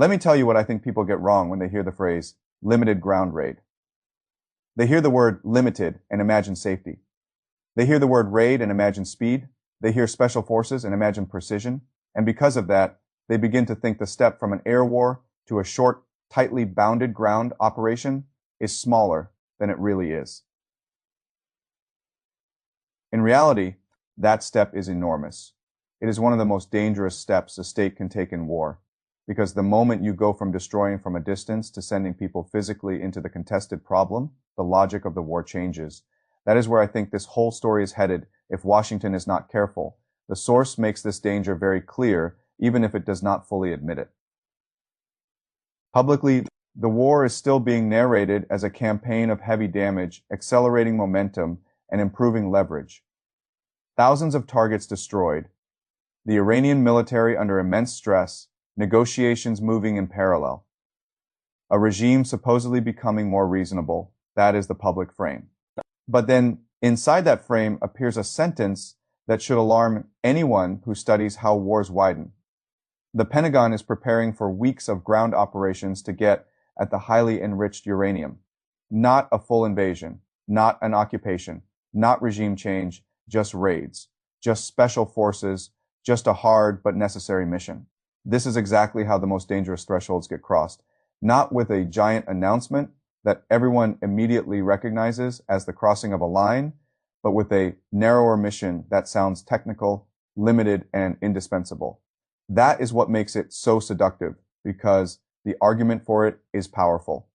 Let me tell you what I think people get wrong when they hear the phrase limited ground raid. They hear the word limited and imagine safety. They hear the word raid and imagine speed. They hear special forces and imagine precision. And because of that, they begin to think the step from an air war to a short, tightly bounded ground operation is smaller than it really is. In reality, that step is enormous. It is one of the most dangerous steps a state can take in war, because the moment you go from destroying from a distance to sending people physically into the contested problem, the logic of the war changes. That is where I think this whole story is headed if Washington is not careful. The source makes this danger very clear, even if it does not fully admit it. Publicly, the war is still being narrated as a campaign of heavy damage, accelerating momentum, and improving leverage. Thousands of targets destroyed, the Iranian military under immense stress, negotiations moving in parallel. A regime supposedly becoming more reasonable. That is the public frame. But then, inside that frame appears a sentence that should alarm anyone who studies how wars widen. The Pentagon is preparing for weeks of ground operations to get at the highly enriched uranium. Not a full invasion, not an occupation, not regime change, just raids, just special forces, just a hard but necessary mission. This is exactly how the most dangerous thresholds get crossed, not with a giant announcement that everyone immediately recognizes as the crossing of a line, but with a narrower mission that sounds technical, limited, and indispensable. That is what makes it so seductive, because the argument for it is powerful.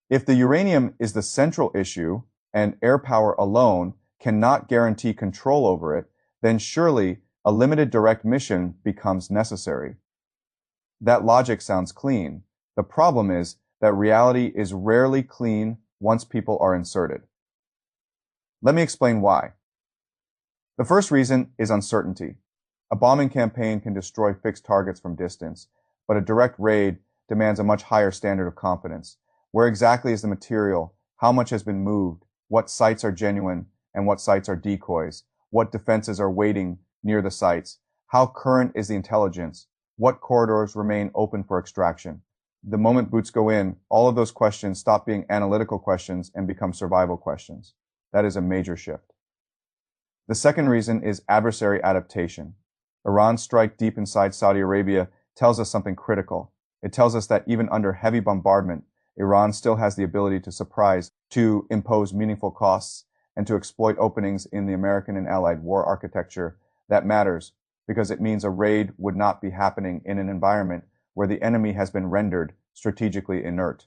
If the uranium is the central issue and air power alone cannot guarantee control over it, then surely a limited direct mission becomes necessary. That logic sounds clean. The problem is that reality is rarely clean once people are inserted. Let me explain why. The first reason is uncertainty. A bombing campaign can destroy fixed targets from distance, but a direct raid demands a much higher standard of confidence. Where exactly is the material? How much has been moved? What sites are genuine and what sites are decoys? What defenses are waiting near the sites? How current is the intelligence? What corridors remain open for extraction? The moment boots go in, all of those questions stop being analytical questions and become survival questions. That is a major shift. The second reason is adversary adaptation. Iran's strike deep inside Saudi Arabia tells us something critical. It tells us that even under heavy bombardment, Iran still has the ability to surprise, to impose meaningful costs, and to exploit openings in the American and Allied war architecture. That matters because it means a raid would not be happening in an environment where the enemy has been rendered strategically inert.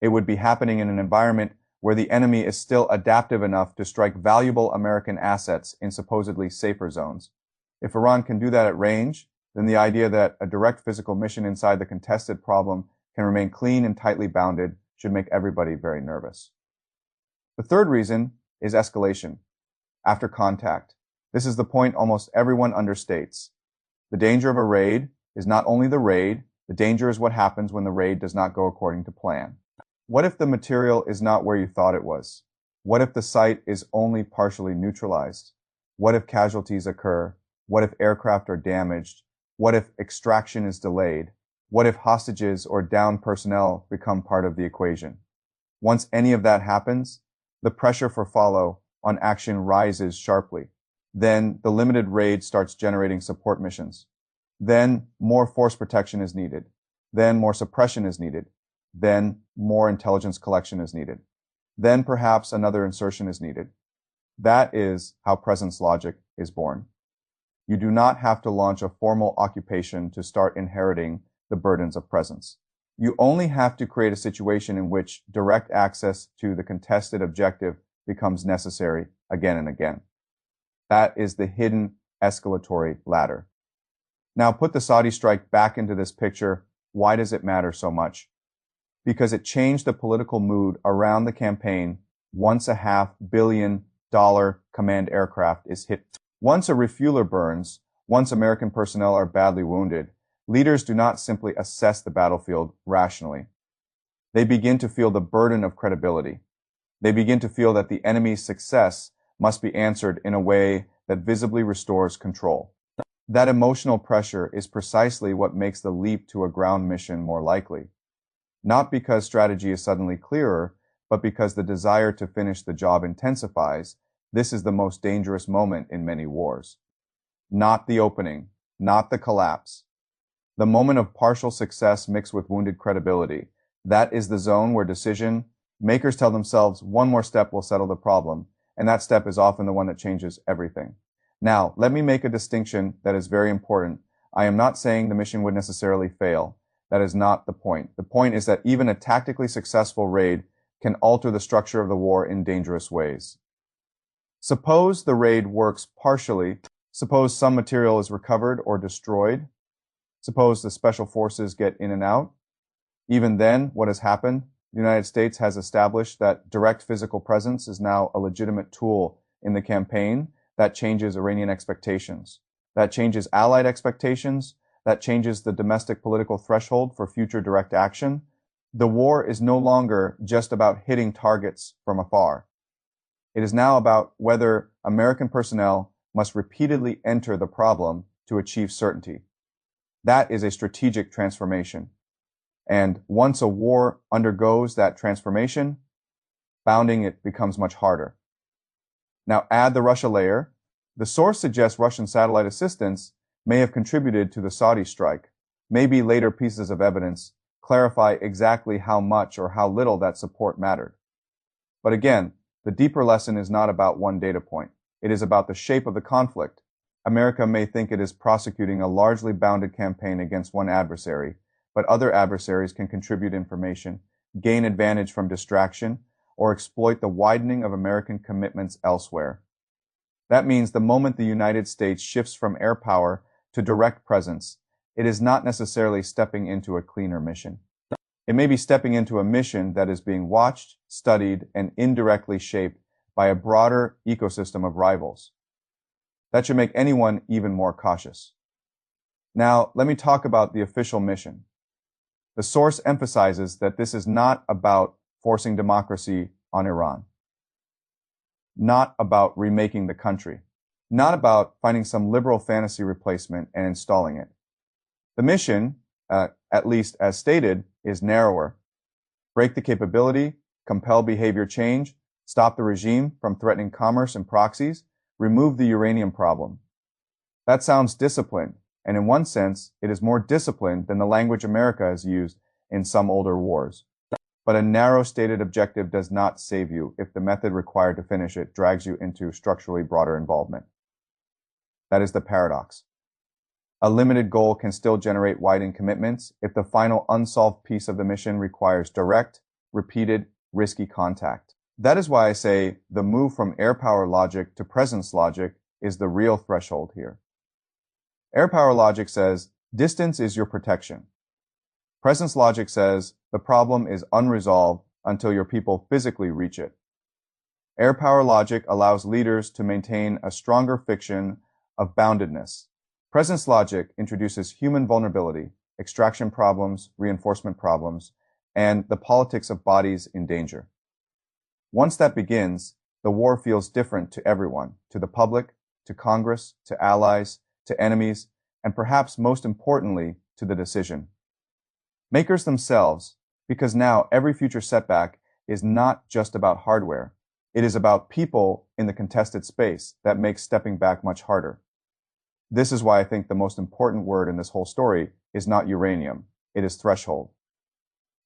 It would be happening in an environment where the enemy is still adaptive enough to strike valuable American assets in supposedly safer zones. If Iran can do that at range, then the idea that a direct physical mission inside the contested problem can remain clean and tightly bounded should make everybody very nervous. The third reason is escalation. After contact. This is the point almost everyone understates. The danger of a raid is not only the raid, the danger is what happens when the raid does not go according to plan. What if the material is not where you thought it was? What if the site is only partially neutralized? What if casualties occur? What if aircraft are damaged? What if extraction is delayed? What if hostages or downed personnel become part of the equation? Once any of that happens, the pressure for follow on action rises sharply. Then the limited raid starts generating support missions. Then more force protection is needed. Then more suppression is needed. Then more intelligence collection is needed. Then perhaps another insertion is needed. That is how presence logic is born. You do not have to launch a formal occupation to start inheriting the burdens of presence. You only have to create a situation in which direct access to the contested objective becomes necessary again and again. That is the hidden escalatory ladder. Now put the Saudi strike back into this picture. Why does it matter so much? Because it changed the political mood around the campaign once a $500 million command aircraft is hit. Once a refueler burns, once American personnel are badly wounded, leaders do not simply assess the battlefield rationally. They begin to feel the burden of credibility. They begin to feel that the enemy's success must be answered in a way that visibly restores control. That emotional pressure is precisely what makes the leap to a ground mission more likely. Not because strategy is suddenly clearer, but because the desire to finish the job intensifies. This is the most dangerous moment in many wars. Not the opening, not the collapse. The moment of partial success mixed with wounded credibility. That is the zone where decision makers tell themselves one more step will settle the problem, and that step is often the one that changes everything. Now, let me make a distinction that is very important. I am not saying the mission would necessarily fail. That is not the point. The point is that even a tactically successful raid can alter the structure of the war in dangerous ways. Suppose the raid works partially. Suppose some material is recovered or destroyed. Suppose the special forces get in and out. Even then, what has happened? The United States has established that direct physical presence is now a legitimate tool in the campaign. That changes Iranian expectations. That changes Allied expectations. That changes the domestic political threshold for future direct action. The war is no longer just about hitting targets from afar. It is now about whether American personnel must repeatedly enter the problem to achieve certainty. That is a strategic transformation. And once a war undergoes that transformation, bounding it becomes much harder. Now add the Russia layer. The source suggests Russian satellite assistance may have contributed to the Saudi strike. Maybe later pieces of evidence clarify exactly how much or how little that support mattered. But again, the deeper lesson is not about one data point. It is about the shape of the conflict. America may think it is prosecuting a largely bounded campaign against one adversary, but other adversaries can contribute information, gain advantage from distraction, or exploit the widening of American commitments elsewhere. That means the moment the United States shifts from air power to direct presence, it is not necessarily stepping into a cleaner mission. It may be stepping into a mission that is being watched, studied, and indirectly shaped by a broader ecosystem of rivals. That should make anyone even more cautious. Now, let me talk about the official mission. The source emphasizes that this is not about forcing democracy on Iran, not about remaking the country, not about finding some liberal fantasy replacement and installing it. The mission, at least as stated, is narrower. Break the capability, compel behavior change, stop the regime from threatening commerce and proxies, remove the uranium problem. That sounds disciplined, and in one sense, it is more disciplined than the language America has used in some older wars. But a narrow stated objective does not save you if the method required to finish it drags you into structurally broader involvement. That is the paradox. A limited goal can still generate widened commitments if the final unsolved piece of the mission requires direct, repeated, risky contact. That is why I say the move from air power logic to presence logic is the real threshold here. Air power logic says distance is your protection. Presence logic says the problem is unresolved until your people physically reach it. Air power logic allows leaders to maintain a stronger fiction of boundedness. Presence logic introduces human vulnerability, extraction problems, reinforcement problems, and the politics of bodies in danger. Once that begins, the war feels different to everyone, to the public, to Congress, to allies, to enemies, and perhaps most importantly, to the decision makers themselves, because now every future setback is not just about hardware. It is about people in the contested space that makes stepping back much harder. This is why I think the most important word in this whole story is not uranium, it is threshold.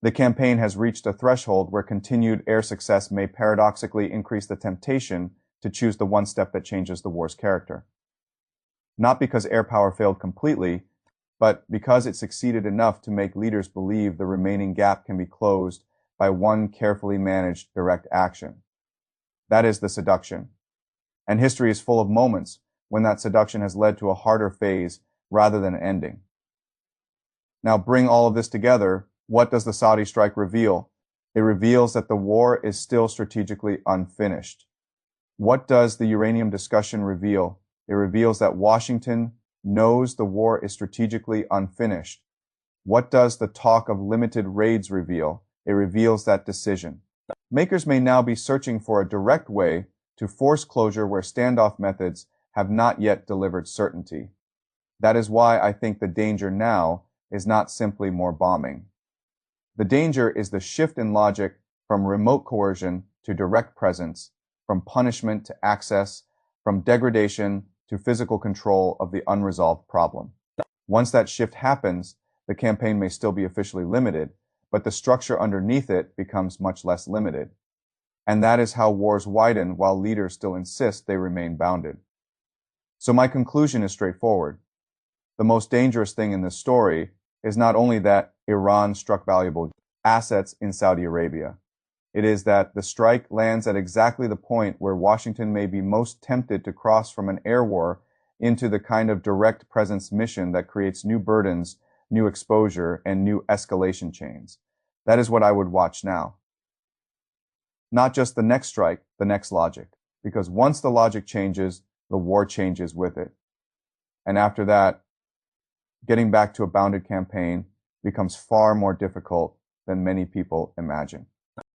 The campaign has reached a threshold where continued air success may paradoxically increase the temptation to choose the one step that changes the war's character. Not because air power failed completely, but because it succeeded enough to make leaders believe the remaining gap can be closed by one carefully managed direct action. That is the seduction. And history is full of moments when that seduction has led to a harder phase rather than an ending. Now bring all of this together. What does the Saudi strike reveal? It reveals that the war is still strategically unfinished. What does the uranium discussion reveal? It reveals that Washington knows the war is strategically unfinished. What does the talk of limited raids reveal? It reveals that decision. Makers may now be searching for a direct way to force closure where standoff methods have not yet delivered certainty. That is why I think the danger now is not simply more bombing. The danger is the shift in logic from remote coercion to direct presence, from punishment to access, from degradation to physical control of the unresolved problem. Once that shift happens, the campaign may still be officially limited, but the structure underneath it becomes much less limited. And that is how wars widen while leaders still insist they remain bounded. So my conclusion is straightforward. The most dangerous thing in this story is not only that Iran struck valuable assets in Saudi Arabia. It is that the strike lands at exactly the point where Washington may be most tempted to cross from an air war into the kind of direct presence mission that creates new burdens, new exposure, and new escalation chains. That is what I would watch now. Not just the next strike, the next logic. Because once the logic changes, the war changes with it. And after that, getting back to a bounded campaign becomes far more difficult than many people imagine.